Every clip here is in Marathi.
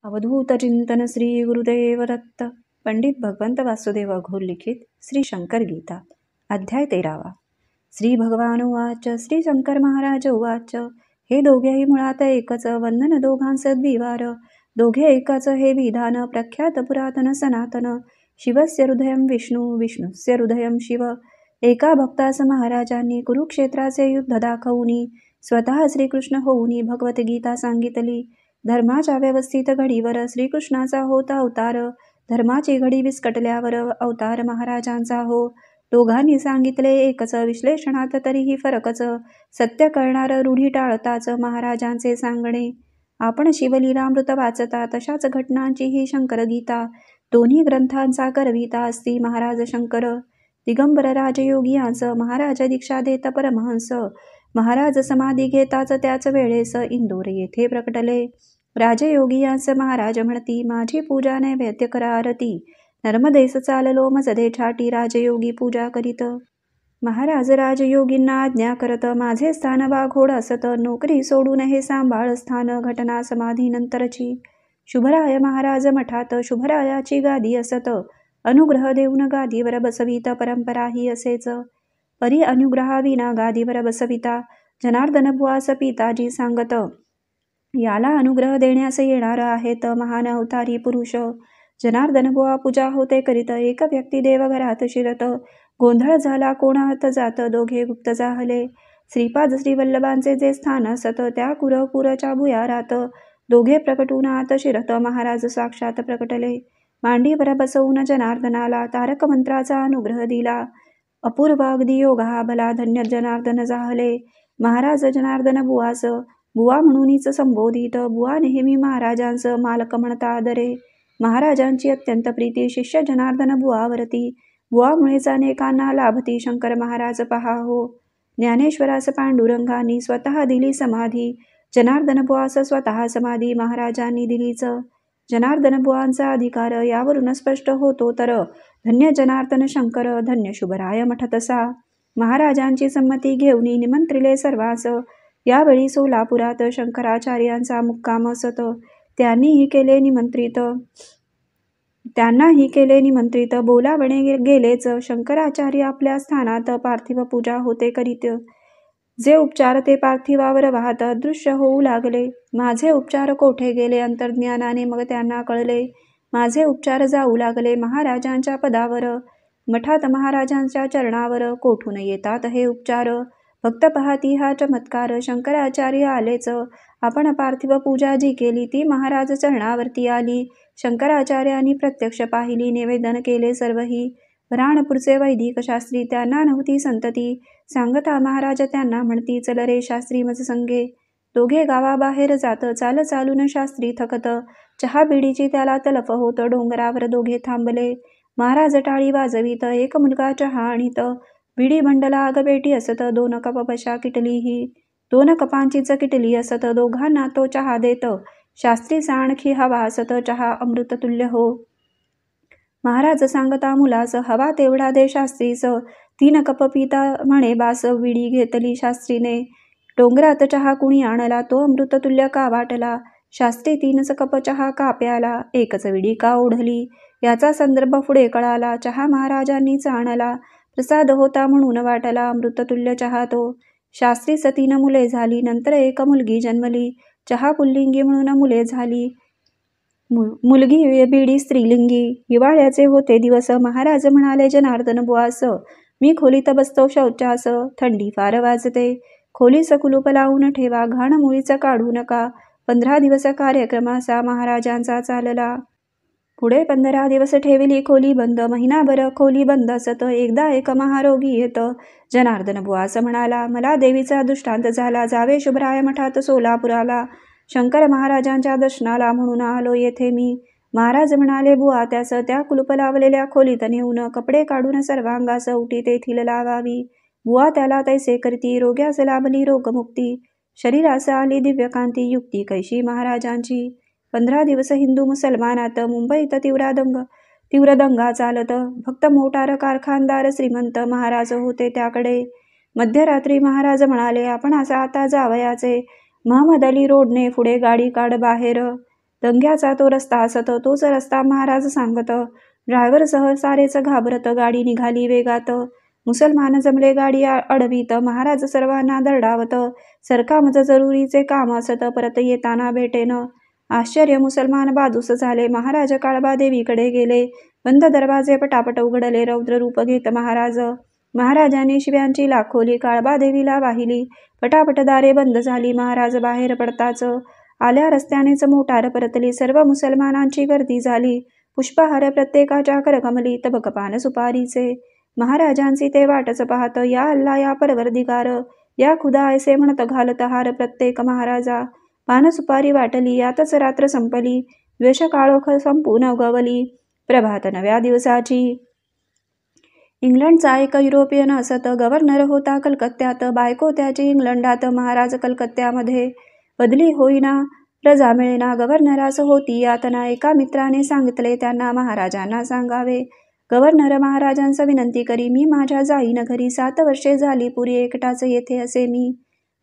अवधूत चिंतन श्री गुरुदेव दत्त. पंडित भगवंत वासुदेव अघोर लिखित श्री शंकर गीता अध्याय 13. श्री भगवान उवाच. श्री शंकर महाराज उवाच. हे दोघेही मुळात एकच, वंदन दोघांस द्विवार. दोघे एकच हे विधान, प्रख्यात पुरातन सनातन. शिवस्य हृदयं विष्णू, विष्णुस्य हृदयं शिव. एका भक्तास महाराजांनी कुरुक्षेत्राचे युद्ध दाखवूनी स्वतः श्रीकृष्ण होऊनी भगवद्गीता सांगितली. धर्माच्या व्यवस्थित घडीवर श्रीकृष्णाचा होता अवतार. धर्माची घडी विस्कटल्यावर अवतार महाराजांचा हो. दोघांनी सांगितले एकच, विश्लेषणात तरीही फरकच. सत्य कळणार रूढी टाळताच महाराजांचे सांगणे. आपण शिवलीलामृत वाचता तशाच घटनांची ही शंकर गीता. दोन्ही ग्रंथांचा करविता असती महाराज शंकर. दिगंबर राजयोगियांस महाराज दीक्षा देत परमहंस. महाराज समाधी घेताच त्याच वेळेस इंदोर येथे प्रकटले. राजयोगियांस महाराज म्हणती, माझी पूजा नैवेद्य करा आरती. नर्मदेस चाललो मजदे छाटी, राजयोगी पूजा करीत. महाराज राजयोगींना आज्ञा करत, माझे स्थान वाघोड असत. नोकरी सोडून हे सांभाळ स्थान, घटना समाधीनंतरची. शुभराय महाराज मठात, शुभरायाची गादी असत. अनुग्रह देऊन गादीवर बसवीत, परंपरा ही असेच. परी अनुग्रहाविना गादीवर बसविता, जनार्दन बुवास पिताजी सांगत. याला अनुग्रह देण्यास येणार आहेत महान अवतारी पुरुष. जनार्दन बुवा पूजा होते करीत, एक व्यक्ती देवघरात शिरत. गोंधळ झाला कोणात जात, दोघे गुप्त जाहले. श्रीपाद श्रीवल्लभांचे जे स्थान असत, त्या कुरपुरच्या भुयारात. दोघे प्रकटून आत शिरत, महाराज साक्षात प्रकटले. मांडीवर बसवून जनार्दनाला तारक मंत्राचा अनुग्रह दिला. अपूर्व अगदी योगा भला धन्य जनार्दन जाहले. महाराज जनार्दन बुवास बुवा म्हणूनच संबोधित. बुवा नेहमी महाराजांस मालक म्हणता आदरे. महाराजांची अत्यंत प्रीती शिष्य जनार्दन बुवावरती. बुवामुळेच अनेकांना लाभती शंकर महाराज पहा हो. ज्ञानेश्वरास पांडुरंगांनी स्वतः दिली समाधी. जनार्दन बुवास स्वतः समाधी महाराजांनी दिलीच. जनार्दन बुवांचा अधिकार यावरून स्पष्ट होतो तर धन्य जनार्दन शंकर, धन्य शुभराय मठ तसा. महाराजांची संमती घेऊन निमंत्रिले सर्वांस. यावेळी सोलापुरात शंकराचार्यांचा मुक्काम असत. त्यांनाही केले निमंत्रित. बोलावणे गेलेच. शंकराचार्य आपल्या स्थानात पार्थिव पूजा होते करीत. जे उपचार ते पार्थिवावर वाहत अदृश्य होऊ लागले. माझे उपचार कोठे गेले अंतर्ज्ञानाने मग त्यांना कळले. माझे उपचार जाऊ लागले महाराजांच्या पदावर. मठात महाराजांच्या चरणावर कोठून येतात हे उपचार. भक्त पाहती हा चमत्कार. शंकराचार्य आलेच. आपण पार्थिव पूजा जी केली ती महाराज चरणावरती आली. शंकराचार्यांनी प्रत्यक्ष पाहिली, निवेदन केले सर्वही. राणपूरचे वैदिक शास्त्री, त्यांना नव्हती संतती. सांगता महाराज त्यांना म्हणती, चल रे शास्त्री मज संगे. दोघे गावाबाहेर जात. चालून शास्त्री थकत. चहा बिडीची त्याला तलफ होत. डोंगरावर दोघे थांबले. महाराज टाळी वाजवीत. एक मुलगा चहा आणीत. बिडी बंडला आगपेटी असत. 2 कप पशा किटलीही. 2 कपांचीच किटली असत. दोघांना तो चहा देत. शास्त्रीचा आणखी हवा असत. चहा अमृततुल्य हो. महाराज सांगता मुलास, हवा तेवढा दे शास्त्रीस. 3 कप पिता म्हणे बास. विडी घेतली शास्त्रीने. डोंगरात चहा कुणी आणला, तो अमृततुल्य का वाटला. शास्त्री 3च कप चहा का प्याला, एकच विडी का ओढली. याचा संदर्भ पुढे कळाला. चहा महाराजांनीच आणला. प्रसाद होता म्हणून वाटला अमृततुल्य चहा तो. शास्त्रीस 3 मुले झाली. नंतर एक मुलगी जन्मली. चहा पुल्लिंगी म्हणून मुले झाली. मुलगी बिडी स्त्रीलिंगी. हिवाळ्याचे होते दिवस. महाराज म्हणाले जनार्दन बुवास, मी खोलीत बसतो शौचास. थंडी फार वाजते. खोलीस कुलूप लावून ठेवा. घाण मुळीच काढू नका. 15 दिवस कार्यक्रमाचा महाराजांचा चालला. पुढे 15 दिवस ठेवली खोली बंद. महिनाभर खोली बंद असत. एकदा एक महारोगी येत. जनार्दन बुवास म्हणाला, मला देवीचा दृष्टांत झाला. जावे शुभराय मठात सोलापुराला. शंकर महाराजांच्या दर्शनाला म्हणून आलो येथे मी. महाराज म्हणाले, बुवा त्यास त्या कुलूप लावलेल्या खोलीत नेऊन कपडे काढून सर्वांगास उटी तेथील लावावी. बुवा त्याला तैसे करती. रोग्यास लाभली रोगमुक्ती. शरीरास आली दिव्यकांती. युक्ती कैशी महाराजांची. 15 दिवस हिंदू मुसलमानात. मुंबईत तीव्र दंगा चालत. फक्त मोटार कारखानदार श्रीमंत महाराज होते त्याकडे. मध्यरात्री महाराज म्हणाले, आपण आता जावयाचे. महमद अली रोडने पुढे गाडी काढ बाहेर. दंग्याचा तो रस्ता असत, तोच रस्ता महाराज सांगत. ड्रायव्हरसह सारेच घाबरत, गाडी निघाली वेगात. मुसलमान जमले गाडी अडवीत, महाराज सर्वांना दरडावत. सरकामच जरुरीचे काम असत, परत येताना भेटेन. आश्चर्य मुसलमान बाजूस झाले, महाराज काळबा देवीकडे गेले. बंद दरवाजे पटापट उघडले, रौद्र रूप घेत महाराज. महाराजांनी शिव्यांची लाखोली काळबा देवीला वाहिली. पटापट दारे बंद झाली, महाराज बाहेर पडताच. आल्या रस्त्यानेच मोटार परतली, सर्व मुसलमानांची गर्दी झाली. पुष्पहार प्रत्येकाच्या करकमली, तबक पान सुपारीचे. महाराजांची ते वाटच पाहत, या अल्ला या परवरदिगार, या खुदा ऐसे म्हणत घालत हार प्रत्येक महाराजा. पान सुपारी वाटली, यातच रात्र संपली. द्वेष काळोख संपून गवली, प्रभात नव्या दिवसाची. इंग्लंडचा एक युरोपियन असत, गव्हर्नर होता कलकत्त्यात. बायको त्याची इंग्लंडात, महाराज कलकत्त्यामध्ये. बदली होईना, रजा मिळेना, गव्हर्नरास होती यातना. एका मित्राने सांगितले त्यांना महाराजांना सांगावे. गव्हर्नर महाराजांस विनंती करी, मी माझ्या जाईन घरी. 7 वर्षे झाली पुरी एकटाच येथे असे मी.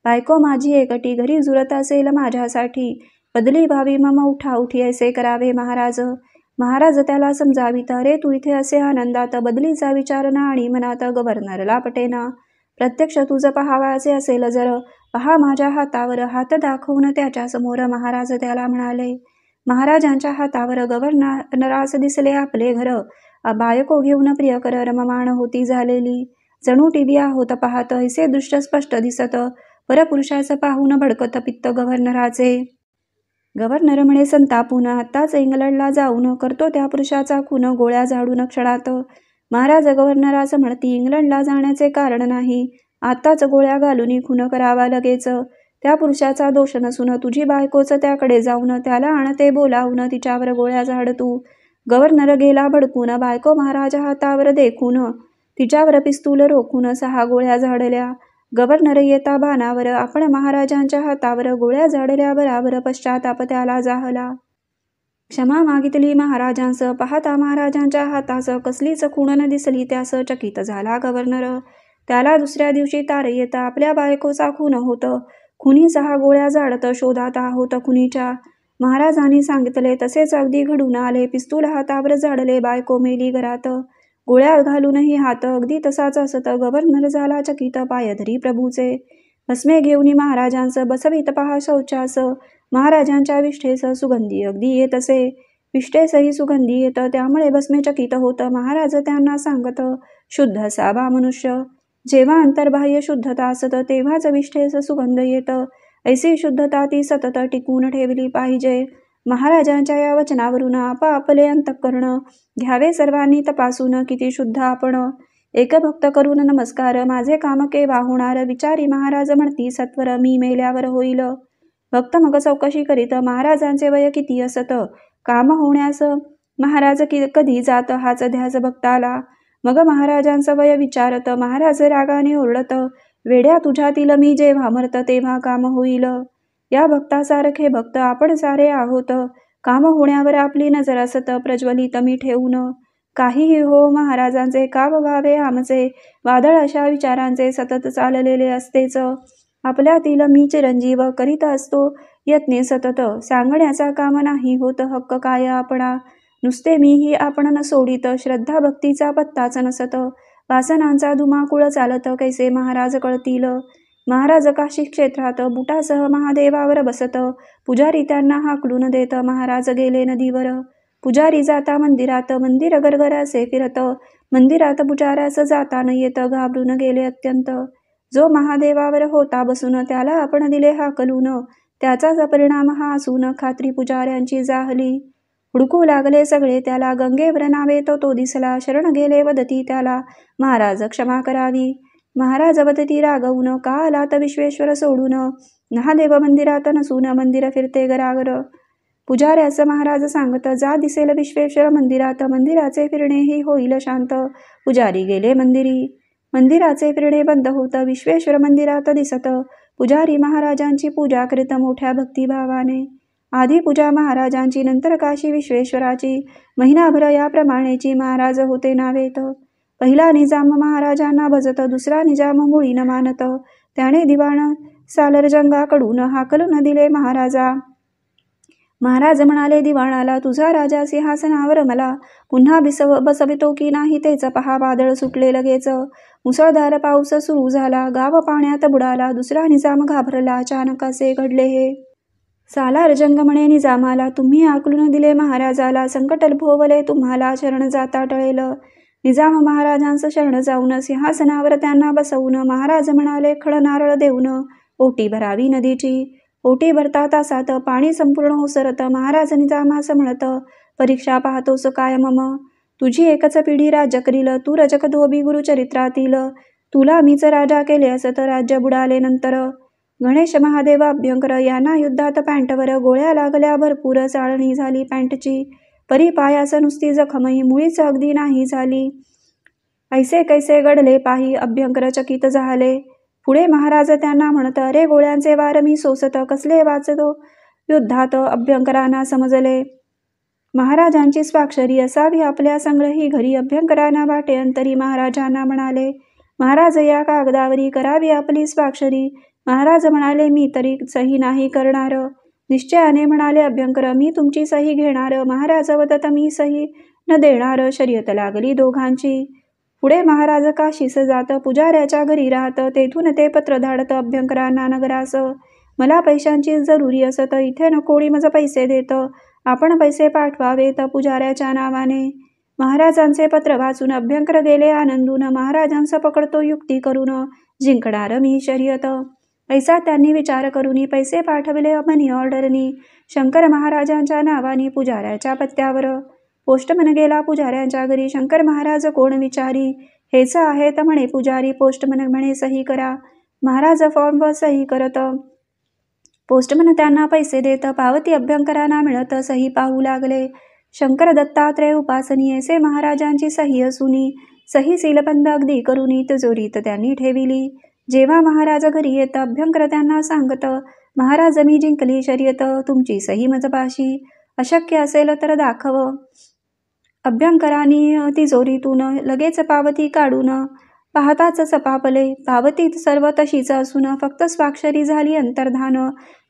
बायको माझी एकटी घरी जुरत असेल माझ्यासाठी. बदली व्हावी मम उठाउठी ऐसे करावे महाराज. महाराज त्याला समजावीत, अरे तू इथे असे आनंदात, बदलीचा विचार ना आणि मनात. गव्हर्नरला पटेना. प्रत्यक्ष तुझं पहावायचे असेल जर, पहा माझ्या हातावर. हात दाखवून त्याच्यासमोर महाराज त्याला म्हणाले. महाराजांच्या हातावर गव्हर्नरास दिसले आपले घर. बायको घेऊन प्रियकर रममाण होती झालेली. जणू टिबिया होत पाहत, ऐसे दृश्य स्पष्ट दिसत. परपुरुषाचं पाहून भडकत पित्त गव्हर्नराचे. गव्हर्नर म्हणे संतापून, आत्ताच इंग्लंडला जाऊन करतो त्या पुरुषाचा खून गोळ्या झाडून क्षणात. महाराज गव्हर्नरास म्हणती, इंग्लंडला जाण्याचे कारण नाही. आत्ताच गोळ्या घालून खून करावा लगेच. त्या पुरुषाचा दोष नसून तुझी बायकोच त्याकडे जाऊन त्याला आणते बोलावून तिच्यावर गोळ्या झाड तू. गव्हर्नर गेला भडकून, बायको महाराजा हातावर देखून तिच्यावर पिस्तूल रोखून 6 गोळ्या झाडल्या. गव्हर्नर येता बाणावर, आपण महाराजांच्या हातावर गोळ्या झाडल्या बराबर पश्चाताप त्याला जाहला. क्षमा मागितली महाराजांस. पाहता महाराजांच्या हातास कसलीच खूण न दिसली त्यास चकित झाला गव्हर्नर. त्याला दुसऱ्या दिवशी तार येता आपल्या बायकोचा खून होत. खुनी 6 गोळ्या झाडत शोधात आहोत खुनीच्या. महाराजांनी सांगितले तसेच अगदी घडून आले. पिस्तूल हातावर झाडले, बायको मेली घरात. गोळ्या घालूनही हात अगदी तसाच असत. गव्हर्नर झाला चकित, पायधरी प्रभूचे. भस्मे घेऊन महाराजांस बसवीत पहा शौचास. महाराजांच्या विष्ठेस सुगंधी अगदी येत असे. विष्ठेसही सुगंधी येत, त्यामुळे भस्मे चकित होत. महाराज त्यांना सांगत, शुद्ध असावा मनुष्य. जेव्हा अंतर्बाह्य शुद्धता असत तेव्हाच विष्ठेस सुगंध येत. ऐसी शुद्धता ती सतत टिकून ठेवली पाहिजे. महाराजांच्या या वचनावरून आपापले अंतःकरण घ्यावे सर्वांनी तपासून, किती शुद्ध आपण. एक भक्त करून नमस्कार, माझे काम केव्हा होणार विचारी महाराज म्हणती, सत्वर मी मेल्यावर होईल. भक्त मग चौकशी करीत, महाराजांचे वय किती असत. काम होण्यास महाराज कधी जात हाच ध्यास भक्ताला. मग महाराजांचं वय विचारत, महाराज रागाने ओरडत, वेड्या तुझ्यातील मी जेव्हा मरत तेव्हा काम होईल. या भक्तासारखे भक्त आपण सारे आहोत. काम होण्यावर आपली नजर असत प्रज्वलित मी ठेवून. काहीही हो महाराजांचे काम व्हावे आमचे, वादळ अशा विचारांचे सतत चाललेले असतेच. आपल्यातील मी चिरंजीव करीत असतो यत्ने सतत. सांगण्याचा काम नाही होत हक्क काय आपणा. नुसते मीही आपण न सोडित, श्रद्धा भक्तीचा पत्ताच नसत. वासनांचा धुमाकूळ चालत कैसे महाराज कळतील. महाराज काशी क्षेत्रात बुटासह महादेवावर बसत. पुजारी त्यांना हाकलून देत. महाराज गेले नदीवर. पुजारी जाता मंदिरात. मंदिर गरगरासे फिरत. मंदिरात पुजाऱ्यास जाता न येत. घाबरून गेले अत्यंत. जो महादेवावर होता बसून त्याला आपण दिले हाकलून. त्याचाच परिणाम हा असून खात्री पुजाऱ्यांची जाहली. हुडकू लागले सगळे त्याला. गंगेवर नावे तो दिसला. शरण गेले वदती त्याला, महाराज क्षमा करावी. महाराज वदती रागवून, का आलात विश्वेश्वर सोडून. महादेव मंदिरात नसून मंदिर फिरते गरागर. पुजाऱ्यास महाराज सांगत, जा दिसेल विश्वेश्वर मंदिरात. मंदिराचे फिरणेही होईल शांत. पुजारी गेले मंदिरी. मंदिराचे फिरणे बंद होत. विश्वेश्वर मंदिरात दिसत. पुजारी महाराजांची पूजा करीत मोठ्या भक्तिभावाने. आधी पूजा महाराजांची, नंतर काशी विश्वेश्वराची. महिनाभर याप्रमाणेची महाराज होते नावेत. पहिला निजाम महाराजांना भजत. दुसरा निजाम मुळी न मानत. त्याने दिवाण सालरजंगाकडून हाकलून दिले महाराजा. महाराज म्हणाले, दिवाणाला, तुझा राजा सिंहासनावर मला पुन्हा बसवितो की नाही तेच पहा. वादळ सुटले लगेच. मुसळधार पाऊस सुरू झाला. गाव पाण्यात बुडाला. दुसरा निजाम घाबरला. अचानक असे घडले हे. सालार जंग म्हणे निजामाला, तुम्ही आकलून दिले महाराजाला. संकट भोवले तुम्हाला, शरण जाता टळेल. निजाम महाराजांचं शरण जाऊन सिंहासनावर त्यांना बसवून महाराज म्हणाले, खळ नारळ देऊन ओटी भरावी नदीची. ओटी भरता तासात पाणी संपूर्ण ओसरत. महाराज निजामास म्हणत, परीक्षा पाहतोस काय मम. तुझी एकच पिढी राज्य करील. तू रजक धोबी गुरुचरित्रातील. तुला मीच राजा केले असत राज्य बुडाले नंतर. गणेश महादेव अभ्यंकर यांना युद्धात पॅन्टवर गोळ्या लागल्या भरपूर. चाळणी झाली पॅन्टची. परी पायास नुसती जखमही मुळीच अगदी नाही झाली. ऐसे कैसे घडले पाही. अभ्यंकर चकित झाले. पुढे महाराज त्यांना म्हणत, अरे गोळ्यांचे वार मी सोसत कसले वाचतो युद्धात. अभ्यंकरांना समजले. महाराजांची स्वाक्षरी असावी आपल्या संग्रही घरी. अभ्यंकरांना वाटे अंतरी महाराजांना म्हणाले, महाराज या कागदावरी करावी आपली स्वाक्षरी. महाराज म्हणाले, मी तरी सही नाही करणार. निश्चयाने म्हणाले अभ्यंकर, मी तुमची सही घेणार. महाराज वदत, मी सही न देणार. शर्यत लागली दोघांची. पुढे महाराज काशीस जात. पुजाऱ्याच्या घरी राहत. तेथून ते पत्र धाडत अभ्यंकरांना नगरास. मला पैशांची जरुरी असत. इथे न कोणी मज पैसे देत. आपण पैसे पाठवावेत पुजाऱ्याच्या नावाने. महाराजांचे पत्र वाचून अभ्यंकर गेले आनंदून. महाराजांचा पकडतो युक्ती करून जिंकणार मी शर्यत. ऐसा त्यांनी विचार करून पैसे पाठवले मनी ऑर्डरनी. शंकर महाराजांच्या नावाने पुजाऱ्याच्या पत्त्यावर. पोस्टमन गेला पुजाऱ्यांच्या घरी. शंकर महाराज कोण विचारी. हेच आहेत म्हणे पुजारी. पोस्टमन म्हणे सही करा. महाराज फॉर्मवर सही करत. पोस्टमन त्यांना पैसे देत. पावती अभ्यंकरांना मिळत. सही पाहू लागले. शंकर दत्तात्रय उपासनी ऐसे महाराजांची सही असूनी. सही सीलबंद अगदी करुनी तिजोरीत त्यांनी ठेविली. जेव्हा महाराज घरी येत अभ्यंकर त्यांना सांगत, महाराज मी जिंकली शर्यत. तुमची सही मजपाशी. अशक्य असेल तर दाखव. अभ्यंकरांनी तिजोरीतून लगेच पावती काढून पाहताच सपापले. पावतीत सर्व तशीच असून फक्त स्वाक्षरी झाली अंतर्धान.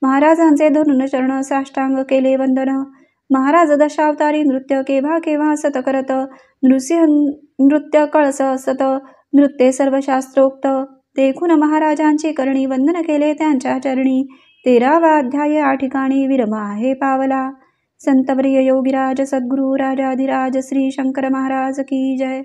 महाराजांचे धरून चरण साष्टांग केले वंदन. महाराज दशावतारी नृत्य केव्हा केव्हा असत करत. नृसिंह नृत्य कळस असत. नृत्ये सर्व शास्त्रोक्त. देखून महाराजांची करणी. वंदन केले त्यांच्या चरणी. 13वा अध्याय या ठिकाणी विरम आहे पावला. संतवर्य योगीराज सद्गुरु राजाधिराज श्री शंकर महाराज की जय.